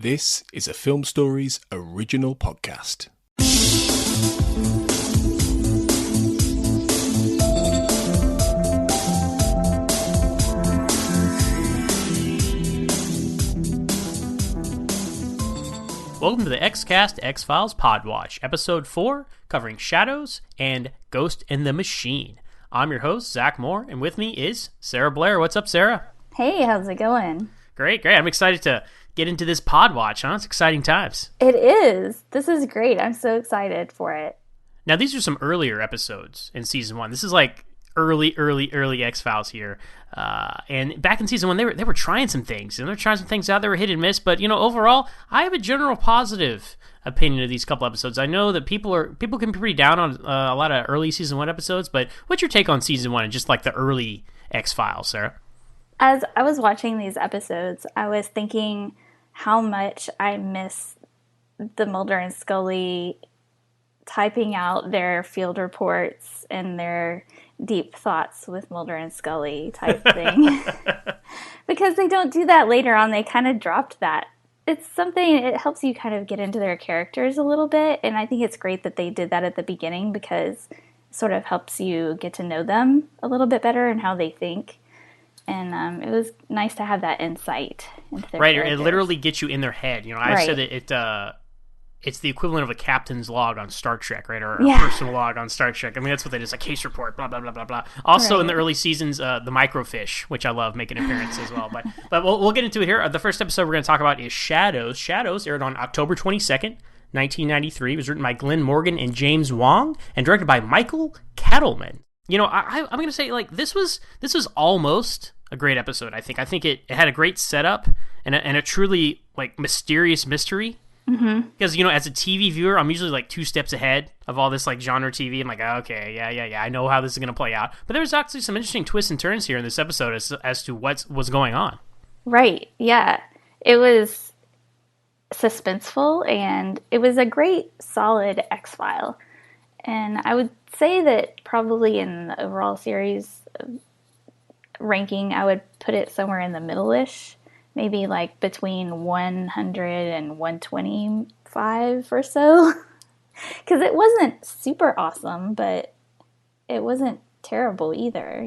This is a Film Stories original podcast. Welcome to the X-Cast X-Files Podwatch, Episode 4, covering Shadows and Ghost in the Machine. I'm your host, Zach Moore, and with me is Sarah Blair. What's up, Sarah? Hey, how's it going? Great. I'm excited to get into this Podwatch, huh? It's exciting times. It is. This is great. I'm so excited for it. Now, these are some earlier episodes in Season 1. This is like early X-Files here. And back in Season 1, they were trying some things. And they're trying some things out. They were hit and miss. But, overall, I have a general positive opinion of these couple episodes. I know that people can be pretty down on a lot of early Season 1 episodes. But what's your take on Season 1 and just like the early X-Files, Sarah? As I was watching these episodes, I was thinking how much I miss the Mulder and Scully typing out their field reports and their deep thoughts with Mulder and Scully type thing. Because they don't do that later on. They kind of dropped that. It's something, it helps you kind of get into their characters a little bit. And I think it's great that they did that at the beginning because it sort of helps you get to know them a little bit better and how they think. And it was nice to have that insight into their characters. It literally gets you in their head. I said that it's the equivalent of a captain's log on Star Trek, right? Or a personal log on Star Trek. I mean, that's what it is, a case report, blah, blah, blah, blah, blah. Also, in the early seasons, the microfiche, which I love, make an appearance as well. But we'll get into it here. The first episode we're going to talk about is Shadows. Shadows aired on October 22nd, 1993. It was written by Glenn Morgan and James Wong and directed by Michael Cattleman. I'm going to say, this was almost a great episode, I think. I think it had a great setup and a truly, mysterious mystery. Mm-hmm. Because, as a TV viewer, I'm usually, 2 steps ahead of all this, genre TV. I'm like, okay, yeah, I know how this is going to play out. But there was actually some interesting twists and turns here in this episode as to what was going on. Right, yeah. It was suspenseful, and it was a great, solid X-File. And I would say that probably in the overall series ranking, I would put it somewhere in the middle-ish. Maybe between 100 and 125 or so. Because it wasn't super awesome, but it wasn't terrible either,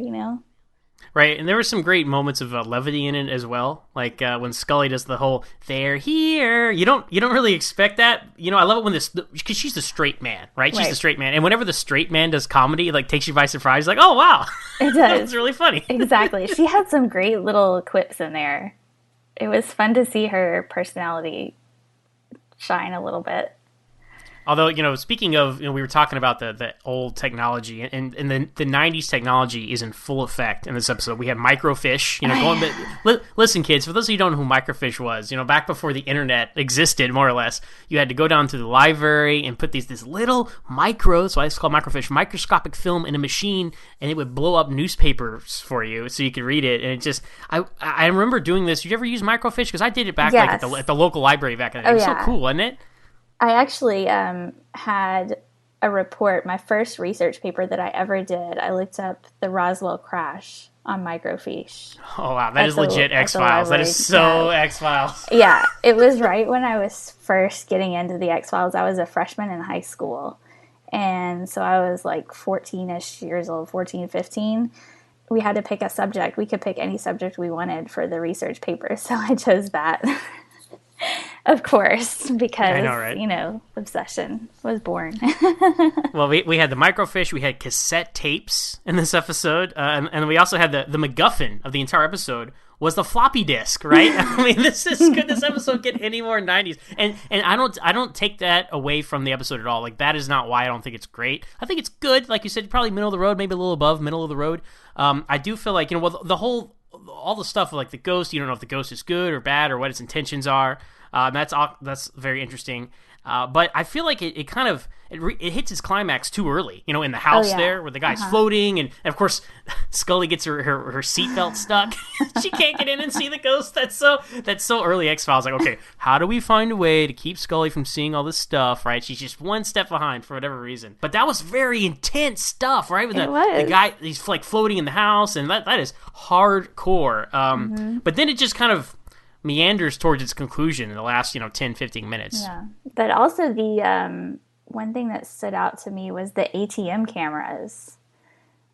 Right, and there were some great moments of levity in it as well. When Scully does the whole "they're here," you don't really expect that. I love it when because she's the straight man, right? She's the straight man, and whenever the straight man does comedy, it takes you by surprise. Like, oh wow, it does. It's really funny. Exactly, she had some great little quips in there. It was fun to see her personality shine a little bit. Although, speaking of, we were talking about the old technology, and the 90s technology is in full effect in this episode. We have microfiche, listen, kids, for those of you who don't know who microfiche was, back before the internet existed, more or less, you had to go down to the library and put this little that's why it's called microfiche, microscopic film in a machine, and it would blow up newspapers for you so you could read it. And it just, I remember doing this. Did you ever use microfiche? Because I did it back at the local library back in the day. It was so cool, wasn't it? I actually had a report, my first research paper that I ever did. I looked up the Roswell crash on microfiche. Oh, wow. That is legit X-Files. That is so X-Files. Yeah. It was right when I was first getting into the X-Files. I was a freshman in high school. And so I was 14-ish years old, 14, 15. We had to pick a subject. We could pick any subject we wanted for the research paper. So I chose that. Of course, because, I know, right? Obsession was born. Well, we had the microfiche, we had cassette tapes in this episode, and we also had the MacGuffin of the entire episode was the floppy disk, right? I mean, could this episode get any more 90s? And I don't take that away from the episode at all. That is not why I don't think it's great. I think it's good. Like you said, probably middle of the road, maybe a little above middle of the road. I do feel like, all the stuff like the ghost, you don't know if the ghost is good or bad or what its intentions are. That's very interesting. But I feel like it kind of it hits its climax too early. In the house there where the guy's floating, and of course Scully gets her seatbelt stuck. She can't get in and see the ghost. That's so early X-Files. Okay, how do we find a way to keep Scully from seeing all this stuff? Right? She's just one step behind for whatever reason. But that was very intense stuff, right? With the guy, he's floating in the house, and that is hardcore. But then it just kind of meanders towards its conclusion in the last 10, 15 minutes. Yeah, but also the one thing that stood out to me was the ATM cameras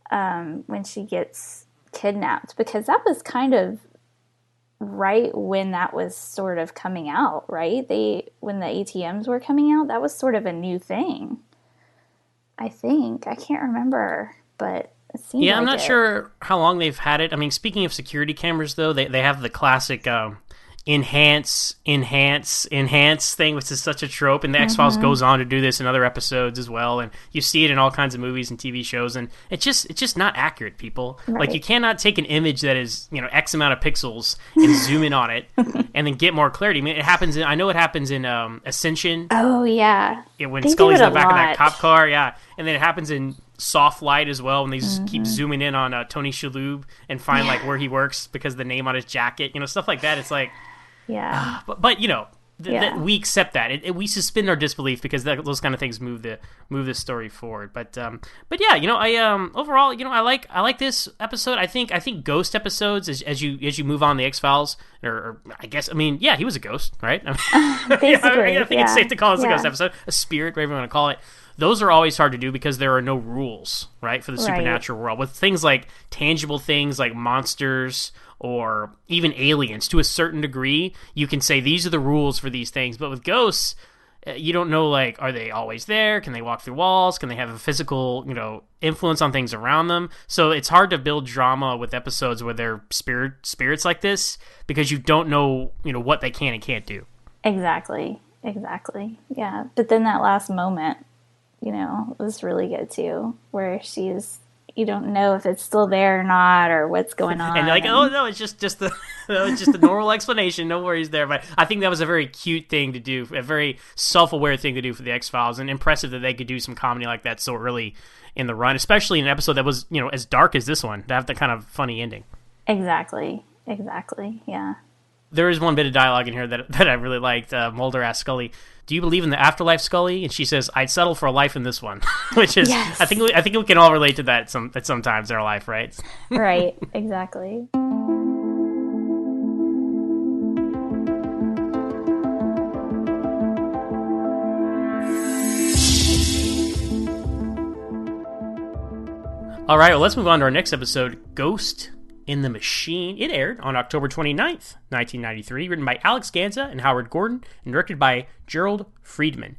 when she gets kidnapped, because that was kind of right when that was sort of coming out, right? When the ATMs were coming out, that was sort of a new thing. I think. I can't remember, but it seemed Yeah, like I'm not it. sure how long they've had it. I mean, speaking of security cameras, though, they have the classic enhance thing, which is such a trope, and the X-Files goes on to do this in other episodes as well, and you see it in all kinds of movies and TV shows, and it's just not accurate, people. Right. Like, you cannot take an image that is X amount of pixels and zoom in on it and then get more clarity. I mean, I know it happens in Ascension. Oh, yeah. When They do Scully's it in the a back of that lot. cop car, yeah, and then it happens in Soft Light as well, when they just keep zooming in on Tony Shalhoub and find like where he works because of the name on his jacket, stuff like that. It's like, Yeah. but we accept that. We suspend our disbelief because those kind of things move the story forward. But yeah, I overall, I like this episode. I think ghost episodes as you move on the X-Files, or I guess, I mean, yeah, he was a ghost, right? Basically, I think it's safe to call this a ghost episode, a spirit, whatever you want to call it. Those are always hard to do because there are no rules, right, for the supernatural world. With things like tangible things like monsters or even aliens, to a certain degree, you can say these are the rules for these things. But with ghosts, you don't know, like, are they always there? Can they walk through walls? Can they have a physical, influence on things around them? So it's hard to build drama with episodes where they're spirits like this because you don't know, what they can and can't do. Exactly. Yeah. But then that last moment, was really good too, where you don't know if it's still there or not, or what's going on. And you're like, oh no, it's just the it's just a normal explanation. No worries there. But I think that was a very cute thing to do, a very self-aware thing to do for the X-Files, and impressive that they could do some comedy like that so early in the run, especially in an episode that was, as dark as this one, to have the kind of funny ending. Exactly. Yeah. There is one bit of dialogue in here that I really liked. Mulder asked Scully, "Do you believe in the afterlife, Scully?" And she says, "I'd settle for a life in this one," which is, Yes. I think we can all relate to that at some times in our life, right? Right. Exactly. All right, well, let's move on to our next episode, Ghost in the Machine. It aired on October 29th, 1993, written by Alex Ganza and Howard Gordon, and directed by Gerald Friedman.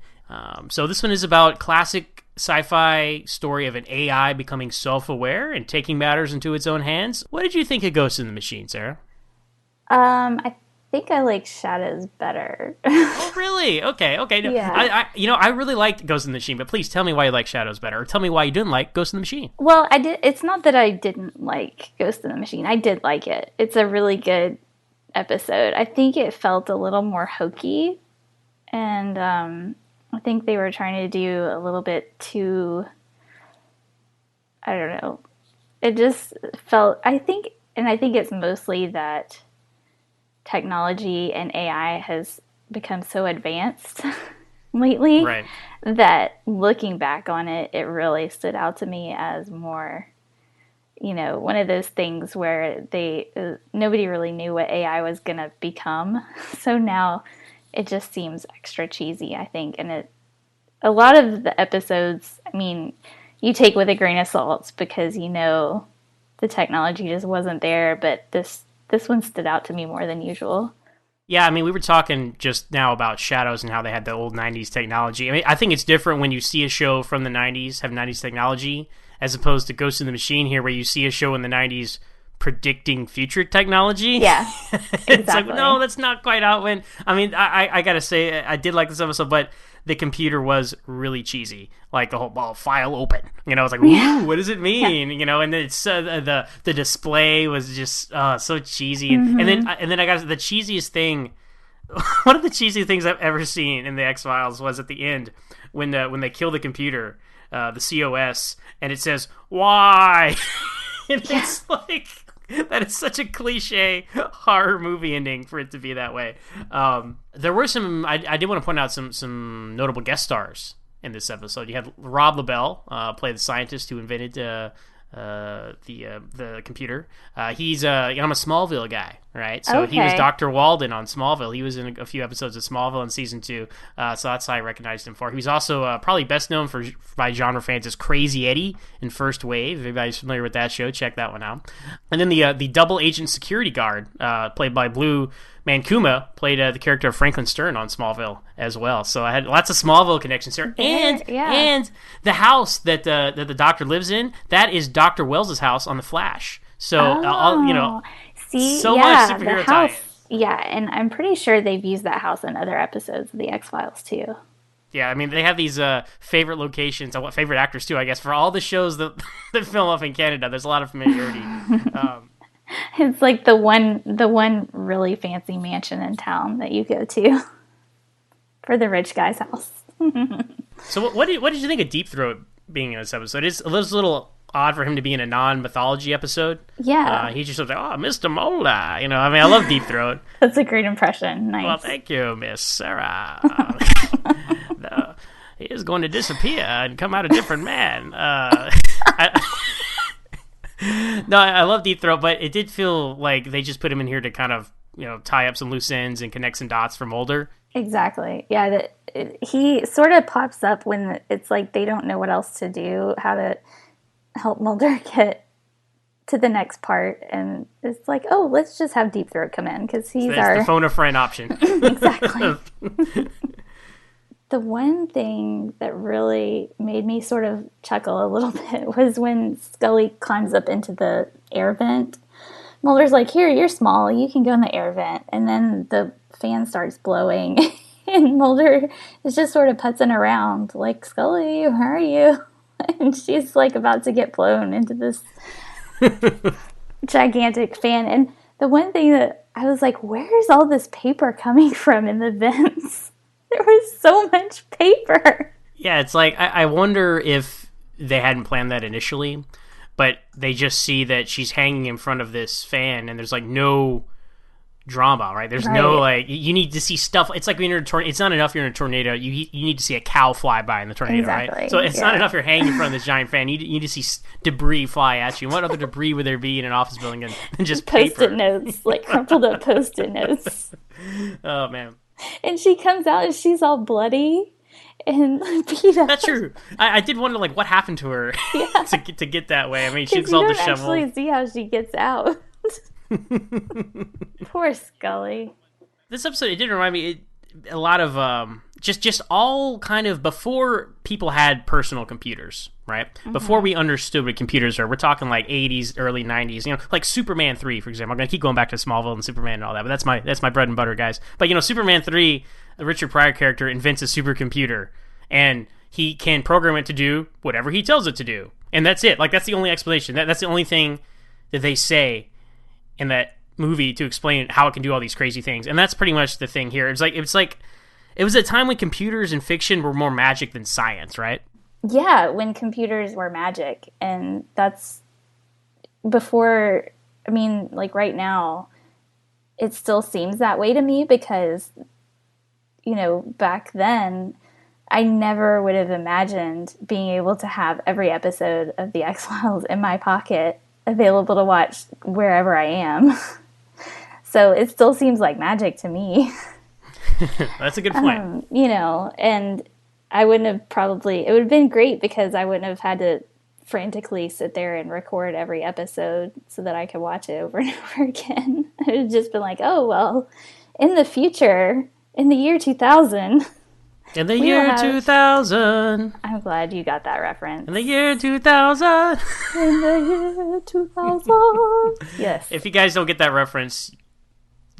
So this one is about classic sci-fi story of an AI becoming self-aware and taking matters into its own hands. What did you think of Ghost in the Machine, Sarah? I think I like Shadows better. Oh, really? Okay. No, Yeah. I really liked Ghost in the Machine, but please tell me why you like Shadows better, or tell me why you didn't like Ghost in the Machine. Well, I did. It's not that I didn't like Ghost in the Machine. I did like it. It's a really good episode. I think it felt a little more hokey, and I think they were trying to do a little bit too. I don't know. It just felt. I think it's mostly that technology and AI has become so advanced lately, Right. that looking back on it, it really stood out to me as more, one of those things where nobody really knew what AI was going to become. So now it just seems extra cheesy, I think. And a lot of the episodes, I mean, you take with a grain of salt because the technology just wasn't there, but this one stood out to me more than usual. Yeah, I mean, we were talking just now about Shadows and how they had the old 90s technology. I mean, I think it's different when you see a show from the 90s have 90s technology as opposed to Ghost in the Machine here, where you see a show in the 90s predicting future technology. Yeah, exactly. It's like, no, that's not quite how it went. I mean, I gotta say, I did like this episode, but the computer was really cheesy. Like the whole file open, it's like, ooh, what does it mean? And then it's the display was just so cheesy, and then I got the cheesiest thing. One of the cheesy things I've ever seen in the X-Files was at the end when they kill the computer, the COS, and it says why, and it's like. That is such a cliche horror movie ending for it to be that way. There were some. I did want to point out some notable guest stars in this episode. You had Rob LaBelle play the scientist who invented the computer. He's I'm a Smallville guy, right? So he was Okay. Dr. Walden on Smallville. He was in a few episodes of Smallville in season 2, so that's how I recognized him for. He was also probably best known by genre fans as Crazy Eddie in First Wave. If anybody's familiar with that show, check that one out. And then the double agent security guard, played by Blue Mankuma, played the character of Franklin Stern on Smallville as well. So I had lots of Smallville connections here. And the house that the Doctor lives in, that is Dr. Wells' house on The Flash. So, See, so yeah, much superhero the tie-in. house. Yeah, and I'm pretty sure they've used that house in other episodes of the X-Files too. Yeah, I mean, they have these favorite locations, favorite actors too, I guess, for all the shows that film up in Canada. There's a lot of familiarity. It's like the one really fancy mansion in town that you go to for the rich guy's house. So what did you think of Deep Throat being in this episode? It was a little odd for him to be in a non-mythology episode. Yeah. He just was like, oh, Mr. Mulder. I mean, I love Deep Throat. That's a great impression. Nice. Well, thank you, Miss Sarah. No, he is going to disappear and come out a different man. I love Deep Throat, but it did feel like they just put him in here to kind of, tie up some loose ends and connect some dots for Mulder. Exactly. Yeah, he sort of pops up when it's like they don't know what else to do, how to help Mulder get to the next part, and it's like, oh, let's just have Deep Throat come in because he's the phone a friend option. Exactly. The one thing that really made me sort of chuckle a little bit was when Scully climbs up into the air vent. Mulder's like, here, you're small, you can go in the air vent. And then the fan starts blowing. And Mulder is just sort of putzing around, like, Scully, where are you? And she's like about to get blown into this gigantic fan. And the one thing that I was like, where's all this paper coming from in the vents? There was so much paper. Yeah, it's like, I wonder if they hadn't planned that initially, but they just see that she's hanging in front of this fan, and there's, like, no drama, right? There's no, like, you need to see stuff. It's like when you're in a tornado. It's not enough you're in a tornado. You need to see a cow fly by in the tornado, Exactly. right? So it's not enough you're hanging in front of this giant fan. You need to see debris fly at you. What other debris would there be in an office building than just Post-it paper? notes, like crumpled up Post-it notes. Oh, man. And she comes out and she's all bloody and beat up. That's true. I did wonder, like, what happened to her to get that way. I mean, she was all you disheveled. don't actually see how she gets out. Poor Scully. This episode, it did remind me a lot of just all kind of before people had personal computers, right? Mm-hmm. Before we understood what computers are. We're talking like 80s, early 90s, like Superman 3, for example. I'm going to keep going back to Smallville and Superman and all that, but that's my bread and butter, guys. But, Superman 3, the Richard Pryor character, invents a supercomputer, and he can program it to do whatever he tells it to do. And that's it. Like, that's the only explanation. That's the only thing that they say in that movie to explain how it can do all these crazy things. And that's pretty much the thing here. It was a time when computers and fiction were more magic than science, right? Yeah, when computers were magic. And that's before, I mean, like right now, it still seems that way to me because, back then, I never would have imagined being able to have every episode of The X-Files in my pocket available to watch wherever I am. So it still seems like magic to me. That's a good point. And I wouldn't have it would have been great because I wouldn't have had to frantically sit there and record every episode so that I could watch it over and over again. It would have just been like, oh, well, in the future, in the year 2000... In the year 2000. I'm glad you got that reference. In the year 2000. In the year 2000. Yes. If you guys don't get that reference,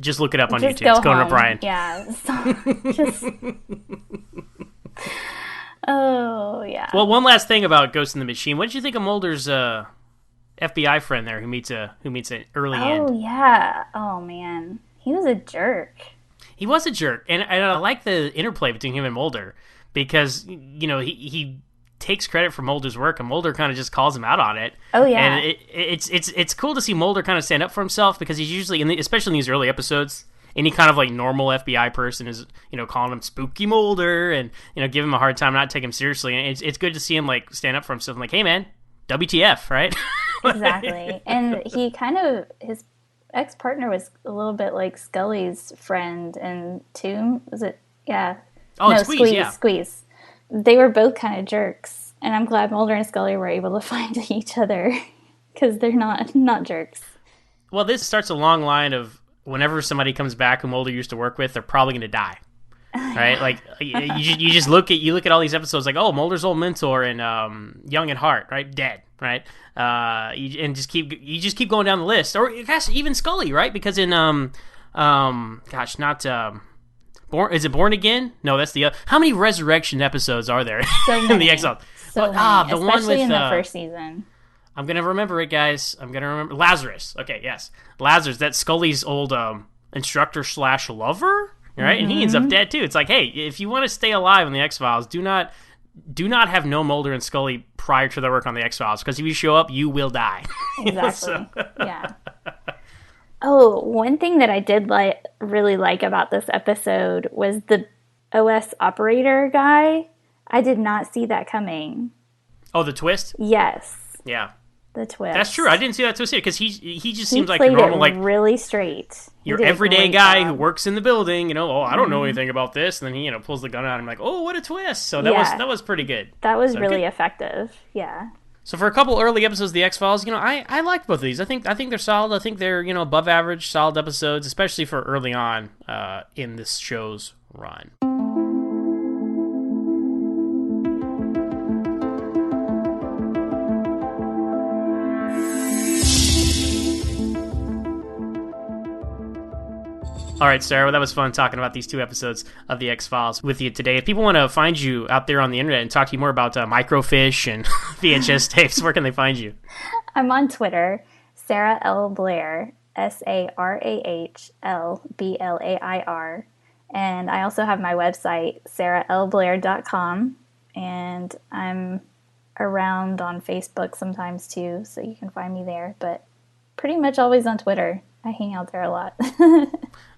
just look it up on just YouTube. It's Conan home. O'Brien. Yeah. Just... Oh, yeah. Well, one last thing about Ghost in the Machine. What did you think of Mulder's FBI friend there who meets an early end? Oh, yeah. Oh, man. He was a jerk. He was a jerk, and I like the interplay between him and Mulder because he takes credit for Mulder's work, and Mulder kind of just calls him out on it. Oh yeah, and it's cool to see Mulder kind of stand up for himself because he's usually, especially in these early episodes, any kind of like normal FBI person is calling him Spooky Mulder and give him a hard time, not take him seriously. And it's good to see him like stand up for himself, and like, hey man, WTF, right? Exactly. And his ex-partner was a little bit like Scully's friend in Tomb. Was it? Yeah. Oh, No, Squeeze, yeah. Squeeze. They were both kind of jerks. And I'm glad Mulder and Scully were able to find each other because they're not jerks. Well, this starts a long line of whenever somebody comes back who Mulder used to work with, they're probably going to die. Right? Like you just look at all these episodes like, oh, Mulder's old mentor and Young at Heart, right? Dead, right? You just keep going down the list. Or gosh, even Scully, right? Because in is it Born Again? No, that's the other. How many resurrection episodes are there in the X-Files? So many. The Especially one with in the first season. I'm gonna remember it, guys. I'm gonna remember Lazarus. Okay, yes, Lazarus. That's Scully's old instructor / lover, right? Mm-hmm. And he ends up dead too. It's like, hey, if you want to stay alive in the X-Files, do not have no Mulder and Scully prior to their work on the X-Files, because if you show up, you will die. Exactly. Yeah. Oh, one thing that I did really like about this episode was the OS operator guy. I did not see that coming. Oh, the twist? Yes. Yeah. The twist. That's true. I didn't see that twist either, because he just seems like a normal, like really straight. Your everyday guy who works in the building. I don't know anything about this, and then he pulls the gun out. And I'm like, oh, what a twist! So that was pretty good. That was really effective. Yeah. So for a couple early episodes of the X-Files, I liked both of these. I think they're solid. I think they're above average, solid episodes, especially for early on in this show's run. All right, Sarah, well, that was fun talking about these 2 episodes of The X-Files with you today. If people want to find you out there on the internet and talk to you more about microfiche and VHS tapes, where can they find you? I'm on Twitter, Sarah L. Blair, SarahLBlair. And I also have my website, sarahlblair.com. And I'm around on Facebook sometimes too, so you can find me there. But pretty much always on Twitter. I hang out there a lot.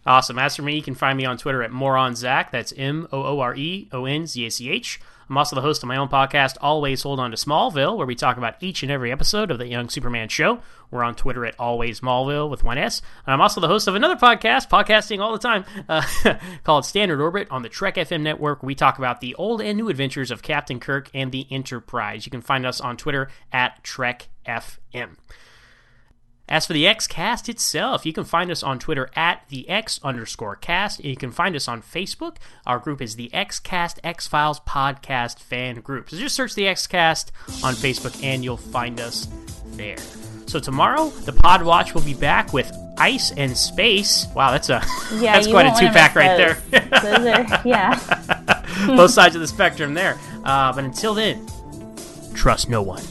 Awesome. As for me, you can find me on Twitter at MooreOnZach. That's MooreOnZach. I'm also the host of my own podcast, Always Hold On to Smallville, where we talk about each and every episode of the Young Superman show. We're on Twitter at Always Smallville with 1 S. And I'm also the host of another podcast, podcasting all the time, called Standard Orbit on the Trek FM network. We talk about the old and new adventures of Captain Kirk and the Enterprise. You can find us on Twitter at Trek FM. As for the X-Cast itself, you can find us on Twitter at the X_cast, and you can find us on Facebook. Our group is the X-Cast X-Files Podcast Fan Group. So just search the X-Cast on Facebook, and you'll find us there. So tomorrow, the Podwatch will be back with Ice and Space. Wow, that's quite a 2-pack right there. Those are, yeah. Both sides of the spectrum there. But until then, trust no one.